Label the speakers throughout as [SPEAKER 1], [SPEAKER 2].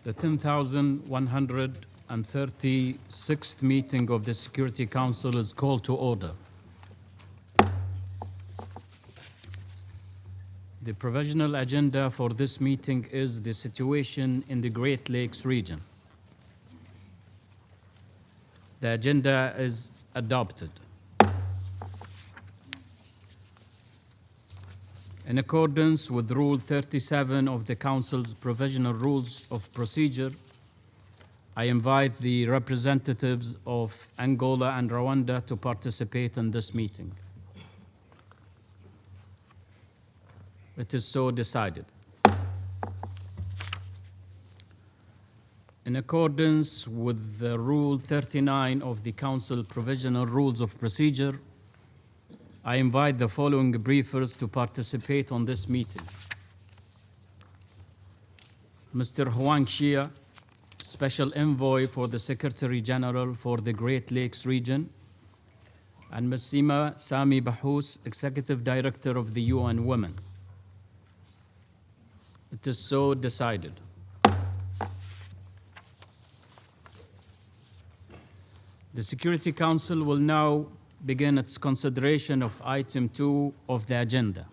[SPEAKER 1] The 10,136th meeting of the Security Council is called to order. The provisional agenda for this meeting is the situation in the Great Lakes region. The agenda is adopted. In accordance with Rule 37 of the Council's Provisional Rules of Procedure, I invite the representatives of Angola and Rwanda to participate in this meeting. It is so decided. In accordance with the Rule 39 of the Council Provisional Rules of Procedure, I invite the following briefers to participate on this meeting. Mr. Huang Xia, Special Envoy for the Secretary General for the Great Lakes region, and Ms. Sima Sami Bahous, Executive Director of the UN Women. It is so decided. The Security Council will now begin its consideration of item 2 of the agenda.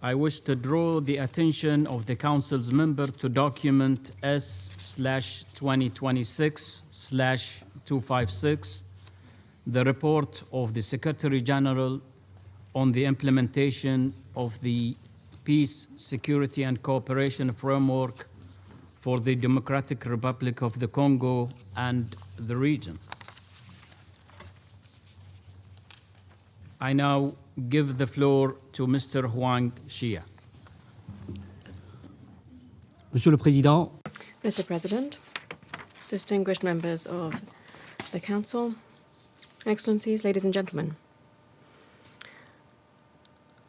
[SPEAKER 1] I wish to draw the attention of the Council's member to document S/2026/256, the report of the Secretary General on the implementation of the Peace, Security and Cooperation Framework for the Democratic Republic of the Congo and the region. I now give the floor to Mr. Huang Xia.
[SPEAKER 2] Monsieur le Président,
[SPEAKER 3] Mr. President, distinguished members of the Council, Excellencies, ladies and gentlemen,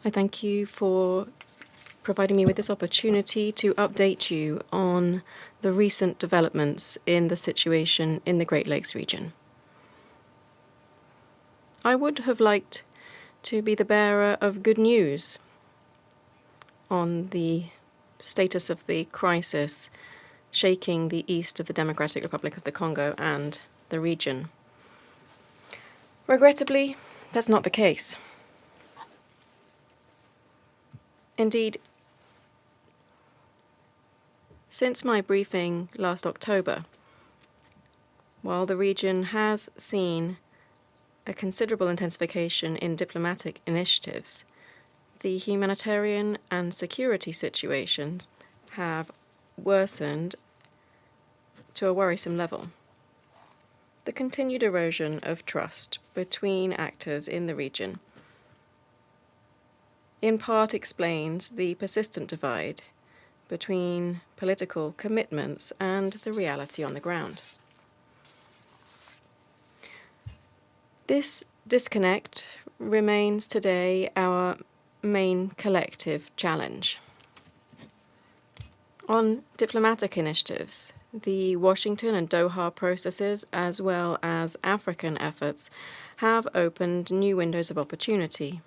[SPEAKER 3] I thank you for providing me with this opportunity to update you on the recent developments in the situation in the Great Lakes region. I would have liked to be the bearer of good news on the status of the crisis shaking the east of the Democratic Republic of the Congo and the region. Regrettably, that's not the case. Indeed, since my briefing last October, while the region has seen a considerable intensification in diplomatic initiatives, the humanitarian and security situations have worsened to a worrisome level. The continued erosion of trust between actors in the region in part explains the persistent divide between political commitments and the reality on the ground. This disconnect remains today our main collective challenge. On diplomatic initiatives, the Washington and Doha processes, as well as African efforts, have opened new windows of opportunity.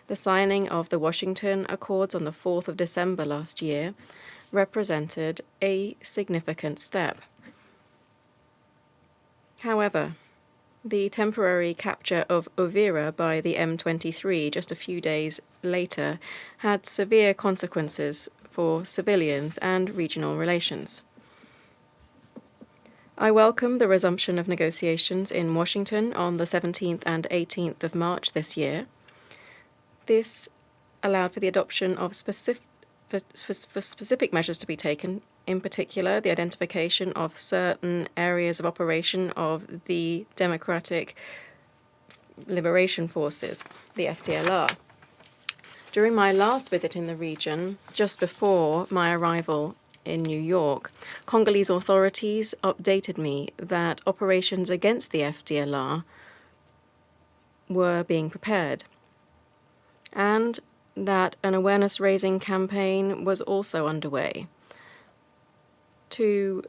[SPEAKER 3] The signing of the Washington Accords on the 4th of December last year represented a significant step. However, the temporary capture of Uvira by the M23 just a few days later had severe consequences for civilians and regional relations. I welcome the resumption of negotiations in Washington on the 17th and 18th of March this year. This allowed for the adoption of specific measures to be taken, in particular the identification of certain areas of operation of the Democratic Liberation Forces, the FDLR. During my last visit in the region, just before my arrival in New York, Congolese authorities updated me that operations against the FDLR were being prepared, and that an awareness-raising campaign was also underway to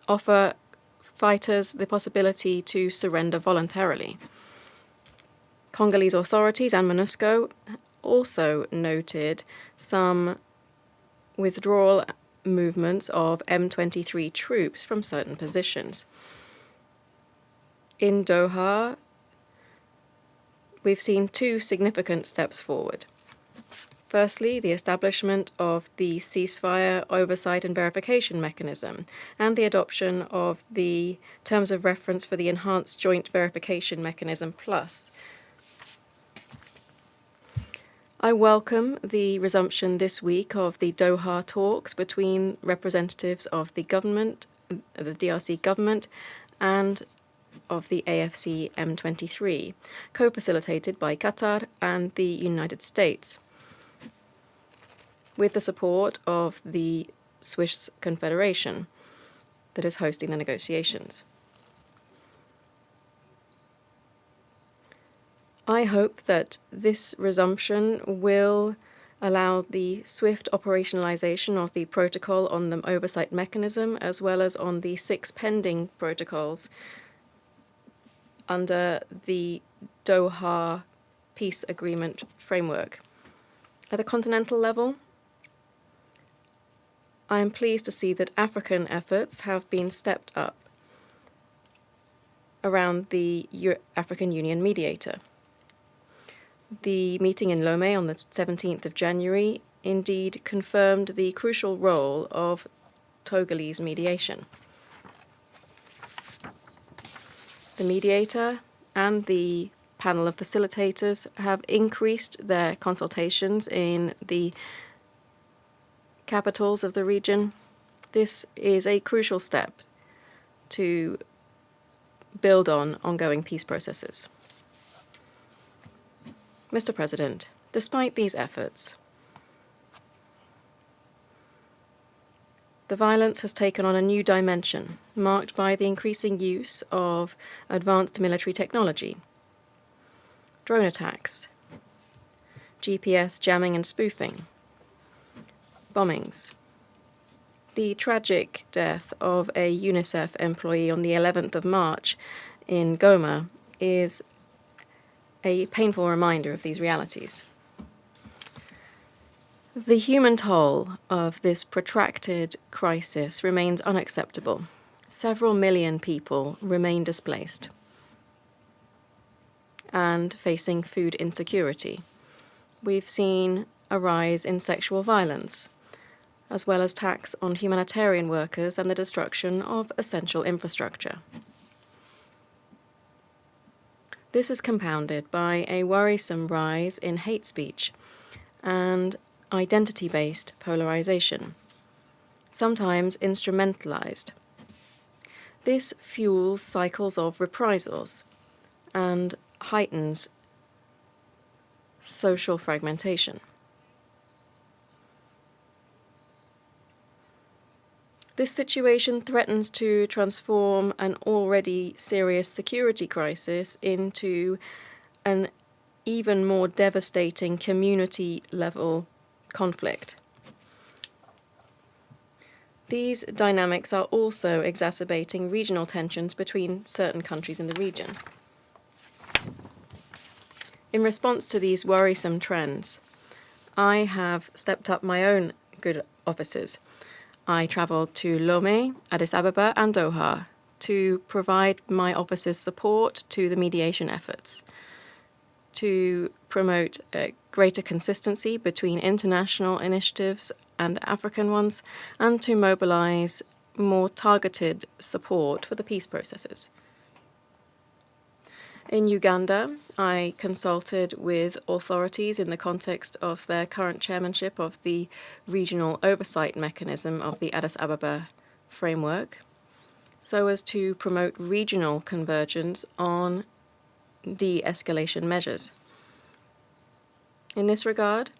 [SPEAKER 3] offer fighters the possibility to surrender voluntarily. Congolese authorities and MONUSCO also noted some withdrawal movements of M23 troops from certain positions. In Doha, we've seen two significant steps forward. Firstly, the establishment of the ceasefire oversight and verification mechanism and the adoption of the terms of reference for the enhanced joint verification mechanism plus. I welcome the resumption this week of the Doha talks between representatives of the government, the DRC government, and of the AFC M23, co-facilitated by Qatar and the United States, with the support of the Swiss Confederation that is hosting the negotiations. I hope that this resumption will allow the swift operationalization of the protocol on the oversight mechanism, as well as on the 6 pending protocols under the Doha Peace Agreement framework. At the continental level, I am pleased to see that African efforts have been stepped up around the African Union mediator. The meeting in Lomé on the 17th of January indeed confirmed the crucial role of Togolese mediation. The mediator and the panel of facilitators have increased their consultations in the capitals of the region. This is a crucial step to build on ongoing peace processes. Mr. President, despite these efforts, the violence has taken on a new dimension, marked by the increasing use of advanced military technology, drone attacks, GPS jamming and spoofing, bombings. The tragic death of a UNICEF employee on the 11th of March in Goma is a painful reminder of these realities. The human toll of this protracted crisis remains unacceptable. Several million people remain displaced and facing food insecurity. We've seen a rise in sexual violence, as well as attacks on humanitarian workers and the destruction of essential infrastructure. This was compounded by a worrisome rise in hate speech and identity-based polarization, sometimes instrumentalized. This fuels cycles of reprisals and heightens social fragmentation. This situation threatens to transform an already serious security crisis into an even more devastating community-level conflict. These dynamics are also exacerbating regional tensions between certain countries in the region. In response to these worrisome trends, I have stepped up my own good offices. I travelled to Lomé, Addis Ababa, and Doha to provide my office's support to the mediation efforts, to promote a greater consistency between international initiatives and African ones, and to mobilize more targeted support for the peace processes. In Uganda, I consulted with authorities in the context of their current chairmanship of the regional oversight mechanism of the Addis Ababa framework, so as to promote regional convergence on de-escalation measures. In this regard,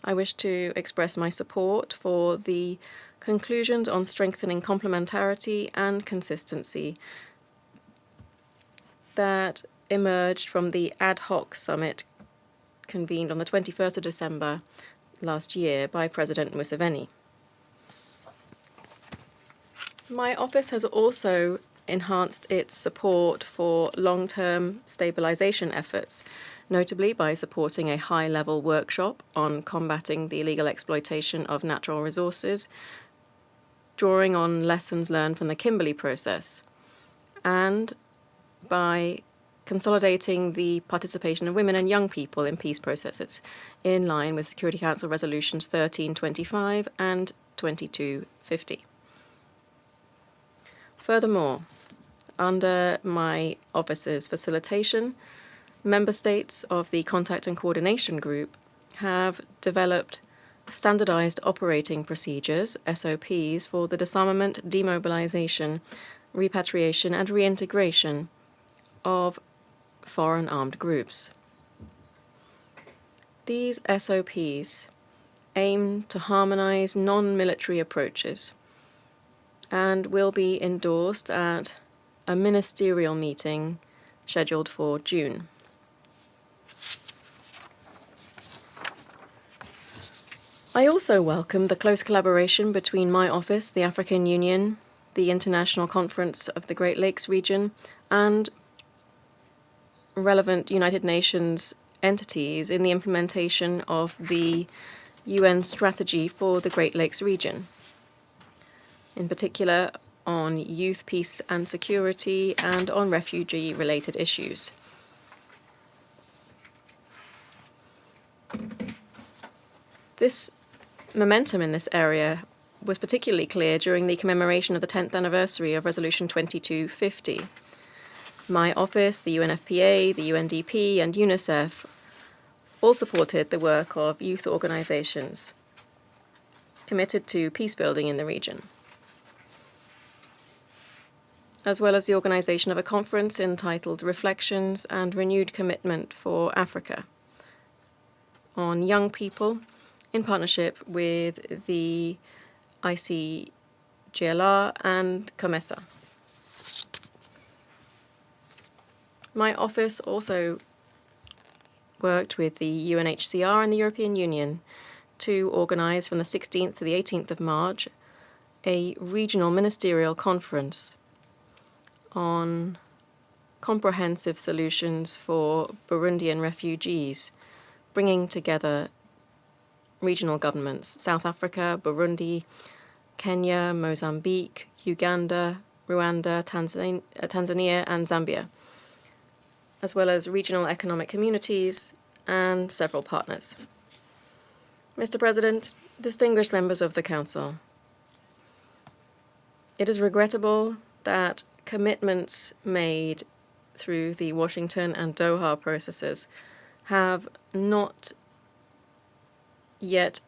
[SPEAKER 3] I wish to express my support for the conclusions on strengthening complementarity and consistency that emerged from the ad hoc summit convened on the 21st of December last year by President Museveni. My office has also enhanced its support for long-term stabilization efforts notably by supporting a high-level workshop on combating the illegal exploitation of natural resources, drawing on lessons learned from the Kimberley process, and by consolidating the participation of women and young people in peace processes, in line with Security Council Resolutions 1325 and 2250. Furthermore, under my office's facilitation, member states of the Contact and Coordination Group have developed standardized operating procedures, SOPs, for the disarmament, demobilization, repatriation, and reintegration of foreign armed groups. These SOPs aim to harmonize non-military approaches and will be endorsed at a ministerial meeting scheduled for June. I also welcome the close collaboration between my office, the African Union, the International Conference of the Great Lakes region, and relevant United Nations entities in the implementation of the UN strategy for the Great Lakes region, in particular on youth, peace and security, and on refugee-related issues. This momentum in this area was particularly clear during the commemoration of the 10th anniversary of Resolution 2250. My office, the UNFPA, the UNDP, and UNICEF all supported the work of youth organizations committed to peace building in the region, as well as the organization of a conference entitled Reflections and Renewed Commitment for Africa on young people in partnership with the ICGLR and COMESA. My office also worked with the UNHCR and the European Union to organize from the 16th to the 18th of March a regional ministerial conference on comprehensive solutions for Burundian refugees, bringing together regional governments, South Africa, Burundi, Kenya, Mozambique, Uganda, Rwanda, Tanzania, and Zambia, as well as regional economic communities and several partners. Mr. President, distinguished members of the Council, it is regrettable that commitments made through the Washington and Doha processes have not yet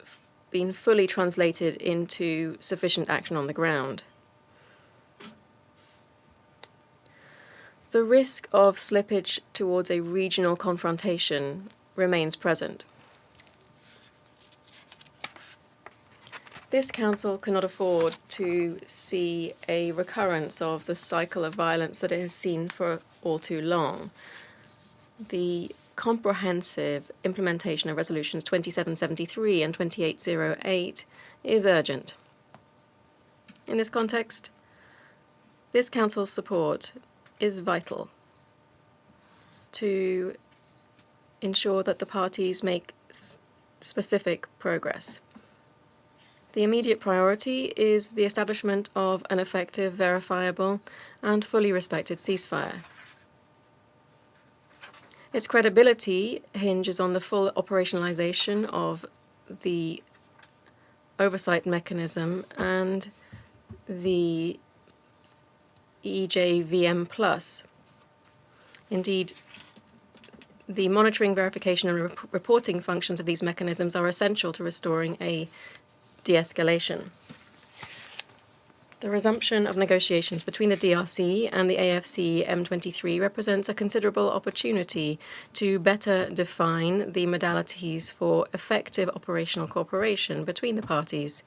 [SPEAKER 3] been fully translated into sufficient action on the ground. The risk of slippage towards a regional confrontation remains present. This Council cannot afford to see a recurrence of the cycle of violence that it has seen for all too long. The comprehensive implementation of Resolutions 2773 and 2808 is urgent. In this context, this Council's support is vital to ensure that the parties make specific progress. The immediate priority is the establishment of an effective, verifiable, and fully respected ceasefire. Its credibility hinges on the full operationalization of the oversight mechanism and the EJVM+. Indeed, the monitoring, verification, and reporting functions of these mechanisms are essential to restoring a de-escalation. The resumption of negotiations between the DRC and the AFC M23 represents a considerable opportunity to better define the modalities for effective operational cooperation between the parties,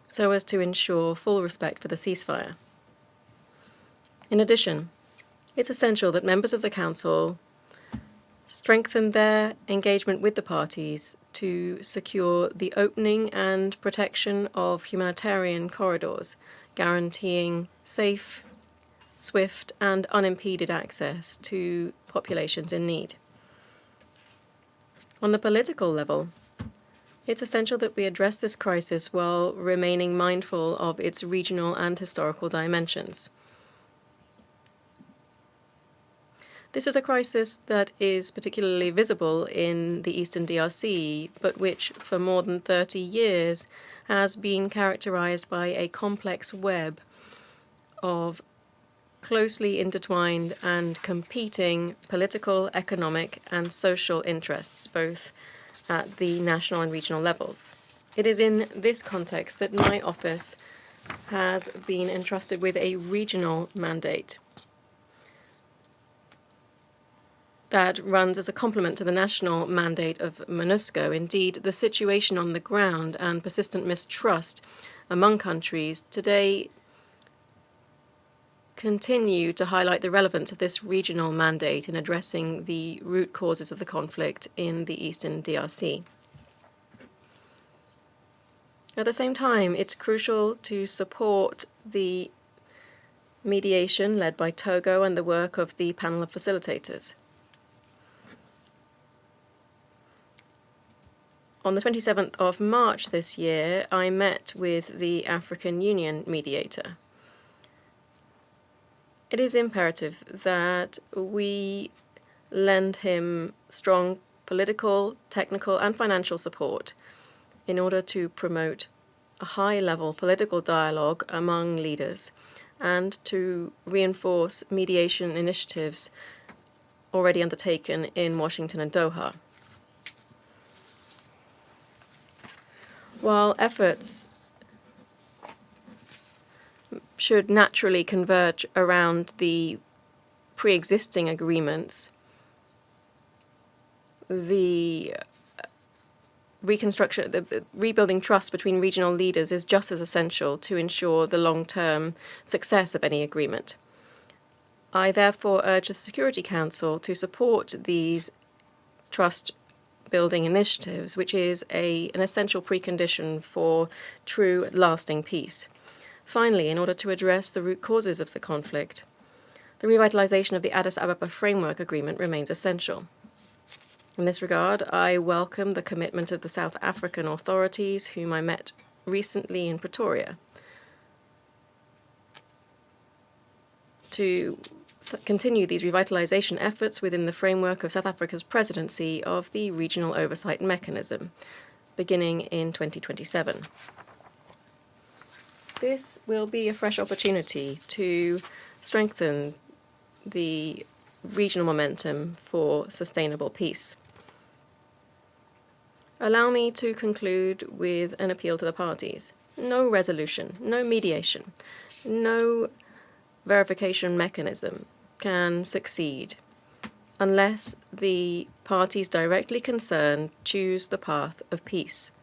[SPEAKER 3] so as to ensure full respect for the ceasefire. In addition, it's essential that members of the Council strengthen their engagement with the parties to secure the opening and protection of humanitarian corridors, guaranteeing safe, swift, and unimpeded access to populations in need. On the political level, it's essential that we address this crisis while remaining mindful of its regional and historical dimensions. This is a crisis that is particularly visible in the Eastern DRC, but which for more than 30 years has been characterized by a complex web of closely intertwined and competing political, economic, and social interests, both at the national and regional levels. It is in this context that my office has been entrusted with a regional mandate that runs as a complement to the national mandate of MONUSCO. Indeed, the situation on the ground and persistent mistrust among countries today continue to highlight the relevance of this regional mandate in addressing the root causes of the conflict in the Eastern DRC. At the same time, it's crucial to support the mediation led by Togo and the work of the panel of facilitators. On the 27th of March this year, I met with the African Union mediator. It is imperative that we lend him strong political, technical, and financial support in order to promote a high-level political dialogue among leaders and to reinforce mediation initiatives already undertaken in Washington and Doha. While efforts should naturally converge around the pre-existing agreements, the rebuilding trust between regional leaders is just as essential to ensure the long-term success of any agreement. I therefore urge the Security Council to support these trust-building initiatives, which is an essential precondition for true, lasting peace. Finally, in order to address the root causes of the conflict, the revitalization of the Addis Ababa Framework Agreement remains essential. In this regard, I welcome the commitment of the South African authorities, whom I met recently in Pretoria, to continue these revitalization efforts within the framework of South Africa's presidency of the Regional Oversight Mechanism, beginning in 2027. This will be a fresh opportunity to strengthen the regional momentum for sustainable peace. Allow me to conclude with an appeal to the parties. No resolution, no mediation, no verification mechanism can succeed unless the parties directly concerned choose the path of peace.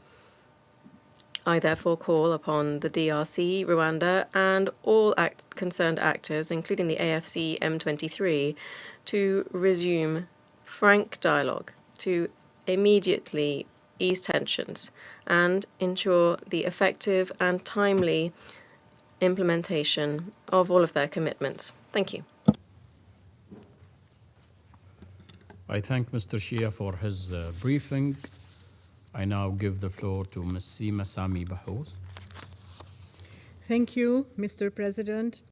[SPEAKER 3] I therefore call upon the DRC, Rwanda, and all concerned actors, including the AFC M23, to resume frank dialogue, to immediately ease tensions, and ensure the effective and timely implementation of all of their commitments. Thank you.
[SPEAKER 1] I thank Mr. Shia for his briefing. I now give the floor to Ms. Sima Sami Bahous.
[SPEAKER 4] Thank you, Mr. President.